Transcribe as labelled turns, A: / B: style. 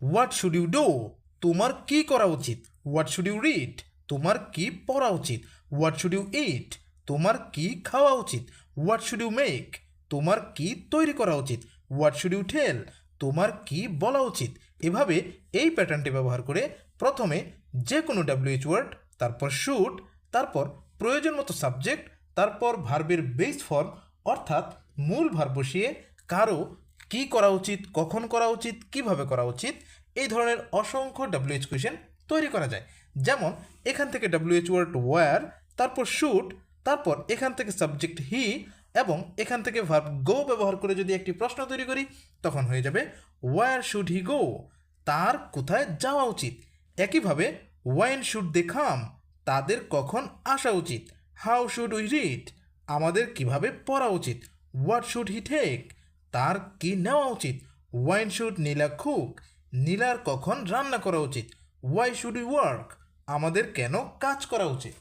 A: What should you do, তোমার কি করা উচিত। হোয়াট শুড ইউ রিড, তোমার কি পড়া উচিত। হোয়াট শুড ইউ ইট, তোমার কি খাওয়া উচিত। হোয়াট শুড ইউ মেক, তোমার কি তৈরি করা উচিত। হোয়াট শুড ইউ টেল, তোমার কি বলা উচিত। এভাবে এই প্যাটার্নটি ব্যবহার করে প্রথমে যে কোনো ডাব্লিউএইচ ওয়ার্ড, তারপর শুড, তারপর প্রয়োজন মতো সাবজেক্ট, তারপর ভার্বের বেস ফর্ম অর্থাৎ মূল ভার্ব বসিয়ে কারো কি করা উচিত, কখন করা উচিত, কিভাবে করা উচিত, এই ধরনের অসংখ্য ডাব্লিউএইচ কোয়েশ্চেন তৈরি করা যায়। যেমন এখান থেকে ডাব্লিউএইচ ওয়ার্ড ওয়্যার, তারপর শুড, তারপর এখান থেকে সাবজেক্ট হি এবং এখান থেকে ভার্ব গো ব্যবহার করে যদি একটি প্রশ্ন তৈরি করি তখন হয়ে যাবে ওয়্যার শুড হি গো, তার কোথায় যাওয়া উচিত। একইভাবে ওয়েন শুড দে কাম, তাদের কখন আসা উচিত। হাউ শুড উই রিড, আমাদের কিভাবে পড়া উচিত। হোয়াট শুড হি টেক, তার কি নেওয়া উচিত। ওয়াইন শুড নীলা কুক, নীলার কখন রান্না করা উচিত। ওয়াই শুড উই ওয়ার্ক, আমাদের কেন কাজ করা উচিত।